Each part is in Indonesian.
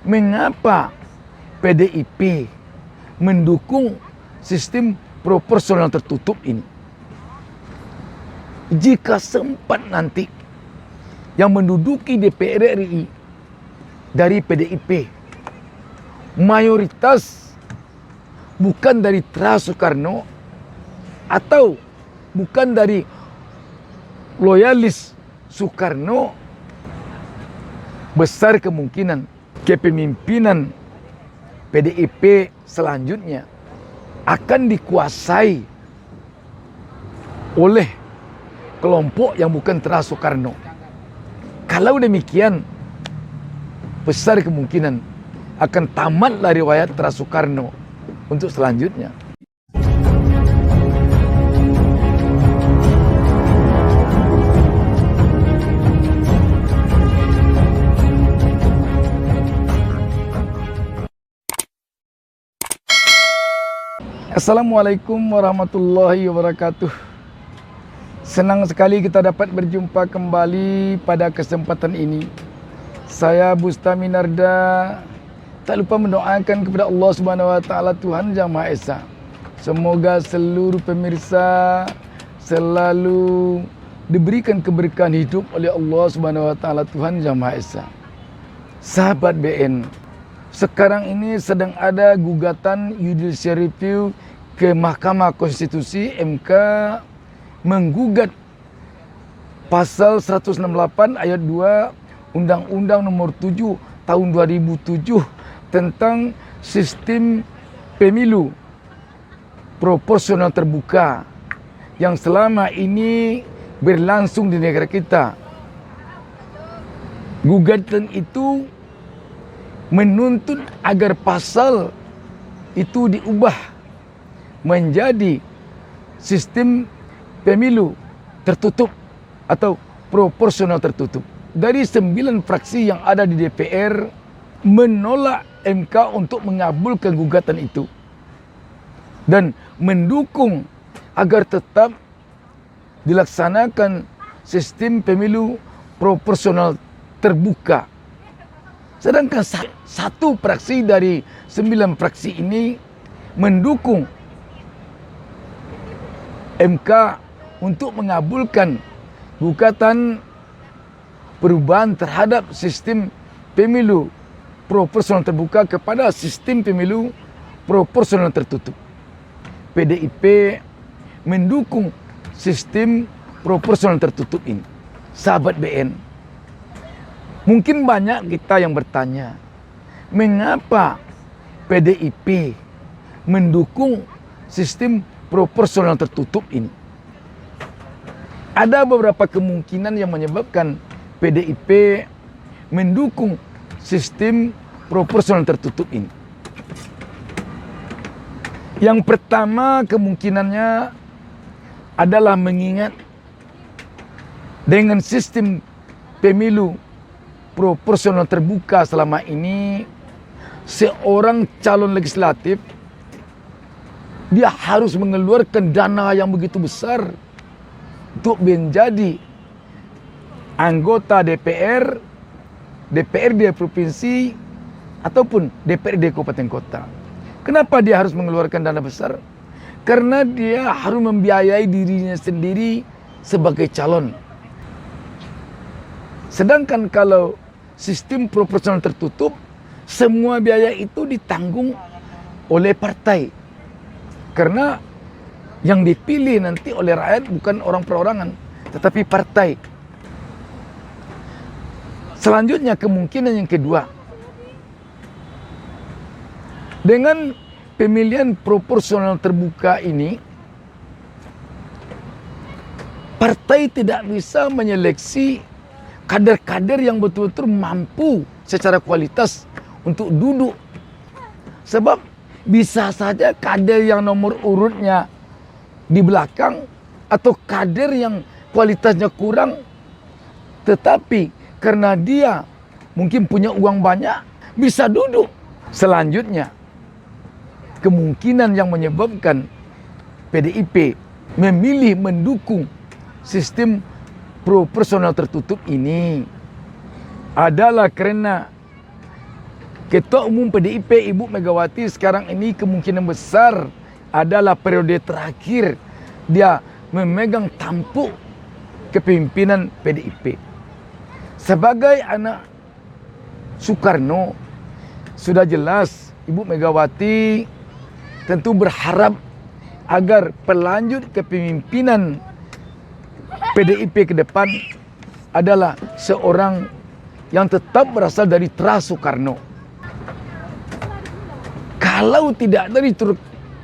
mengapa PDIP mendukung sistem proporsional tertutup ini. Jika sempat nanti yang menduduki DPR RI dari PDIP mayoritas bukan dari Tra Soekarno atau bukan dari loyalis Soekarno, besar kemungkinan kepemimpinan PDIP selanjutnya akan dikuasai oleh kelompok yang bukan Tra Soekarno. Kalau demikian, besar kemungkinan akan tamatlah riwayat Tra Soekarno untuk selanjutnya. Assalamualaikum warahmatullahi wabarakatuh. Senang sekali kita dapat berjumpa kembali pada kesempatan ini. Saya Bustami Narda tak lupa mendoakan kepada Allah Subhanahu wa taala, Tuhan Yang Maha Esa. Semoga seluruh pemirsa selalu diberikan keberkahan hidup oleh Allah Subhanahu wa taala, Tuhan Yang Maha Esa. Sahabat BN, sekarang ini sedang ada gugatan judicial review ke Mahkamah Konstitusi MK menggugat pasal 168 ayat 2 Undang-Undang Nomor 7 Tahun 2007 tentang sistem pemilu proporsional terbuka yang selama ini berlangsung di negara kita. Gugatan itu menuntut agar pasal itu diubah menjadi sistem pemilu tertutup atau proporsional tertutup. Dari 9 fraksi yang ada di DPR menolak MK untuk mengabulkan gugatan itu dan mendukung agar tetap dilaksanakan sistem pemilu proporsional terbuka. Sedangkan satu fraksi dari 9 fraksi ini mendukung MK untuk mengabulkan gugatan perubahan terhadap sistem pemilu proporsional terbuka kepada sistem pemilu proporsional tertutup. PDIP mendukung sistem proporsional tertutup ini. Sahabat BN, mungkin banyak kita yang bertanya, mengapa PDIP mendukung sistem proporsional tertutup ini? Ada beberapa kemungkinan yang menyebabkan PDIP mendukung sistem proporsional tertutup ini. Yang pertama kemungkinannya adalah mengingat dengan sistem pemilu proporsional terbuka selama ini, seorang calon legislatif dia harus mengeluarkan dana yang begitu besar untuk menjadi anggota DPR, DPRD provinsi, ataupun DPRD kabupaten kota. Kenapa dia harus mengeluarkan dana besar? Karena dia harus membiayai dirinya sendiri sebagai calon. Sedangkan kalau sistem proporsional tertutup, semua biaya itu ditanggung oleh partai. Karena yang dipilih nanti oleh rakyat bukan orang perorangan, tetapi partai. Selanjutnya kemungkinan yang kedua, dengan pemilihan proporsional terbuka ini, partai tidak bisa menyeleksi kader-kader yang betul-betul mampu secara kualitas untuk duduk. Sebab bisa saja kader yang nomor urutnya di belakang atau kader yang kualitasnya kurang, tetapi karena dia mungkin punya uang banyak bisa duduk. Selanjutnya, kemungkinan yang menyebabkan PDIP memilih mendukung sistem proporsional tertutup ini adalah karena Ketua Umum PDIP Ibu Megawati sekarang ini kemungkinan besar adalah periode terakhir dia memegang tampuk kepemimpinan PDIP. Sebagai anak Soekarno, sudah jelas Ibu Megawati tentu berharap agar pelanjut kepemimpinan PDIP ke depan adalah seorang yang tetap berasal dari teras Soekarno. Kalau tidak dari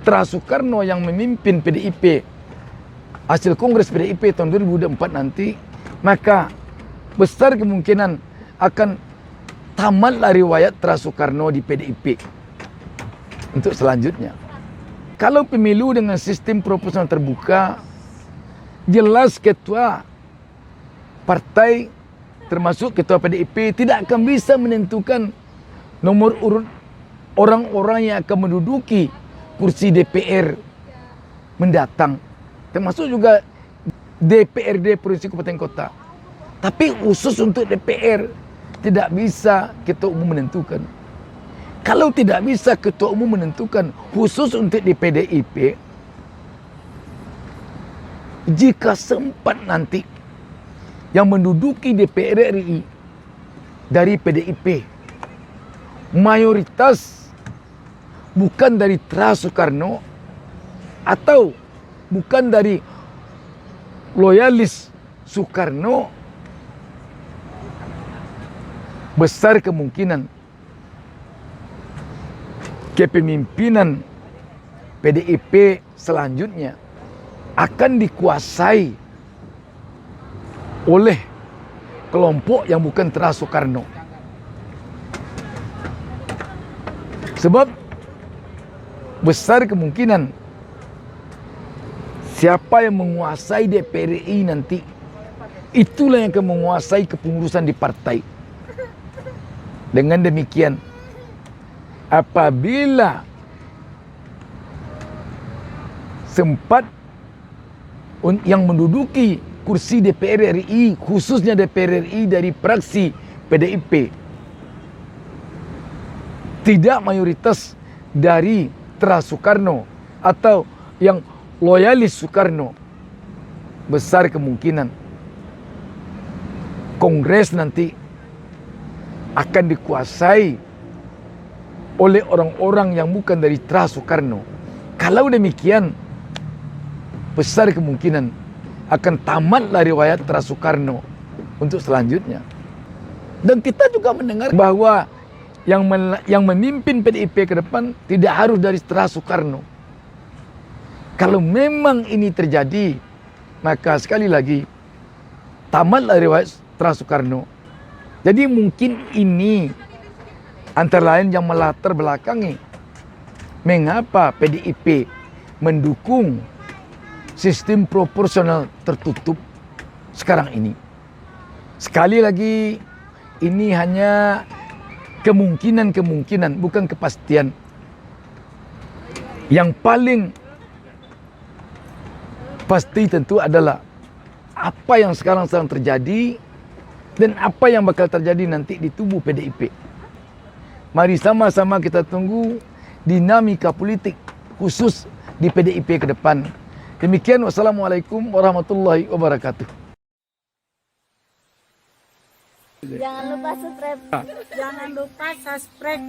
teras Soekarno yang memimpin PDIP, hasil Kongres PDIP tahun 2004 nanti, maka besar kemungkinan akan tamatlah riwayat teras Soekarno di PDIP untuk selanjutnya. Kalau pemilu dengan sistem proporsional terbuka, jelas ketua partai termasuk ketua PDIP tidak akan bisa menentukan nomor urut orang-orang yang akan menduduki kursi DPR mendatang, termasuk juga DPRD Provinsi Kabupaten Kota. Tapi khusus untuk DPR tidak bisa ketua umum menentukan. Kalau tidak bisa ketua umum menentukan khusus untuk di PDIP, jika sempat nanti yang menduduki DPR RI dari PDIP mayoritas bukan dari teras Soekarno atau bukan dari loyalis Soekarno, besar kemungkinan kepemimpinan PDIP selanjutnya akan dikuasai oleh kelompok yang bukan teras Soekarno. Sebab besar kemungkinan siapa yang menguasai DPR RI nanti, itulah yang akan menguasai kepengurusan di partai. Dengan demikian, apabila sempat yang menduduki kursi DPR RI, khususnya DPR RI dari fraksi PDIP, tidak mayoritas dari teras Soekarno atau yang loyalis Soekarno, besar kemungkinan Kongres nanti akan dikuasai oleh orang-orang yang bukan dari teras Soekarno. Kalau demikian, besar kemungkinan akan tamatlah riwayat teras Soekarno untuk selanjutnya. Dan kita juga mendengar bahwa yang memimpin PDIP ke depan tidak harus dari teras Soekarno. Kalau memang ini terjadi, maka sekali lagi tamatlah riwayat teras Soekarno. Jadi mungkin ini antara lain yang melatar belakangi mengapa PDIP mendukung sistem proporsional tertutup sekarang ini. Sekali lagi, ini hanya kemungkinan, bukan kepastian. Yang paling pasti tentu adalah apa yang sekarang sedang terjadi dan apa yang bakal terjadi nanti di tubuh PDIP. Mari sama-sama kita tunggu dinamika politik khusus di PDIP ke depan. Demikian, wassalamualaikum warahmatullahi wabarakatuh. Jangan lupa subscribe.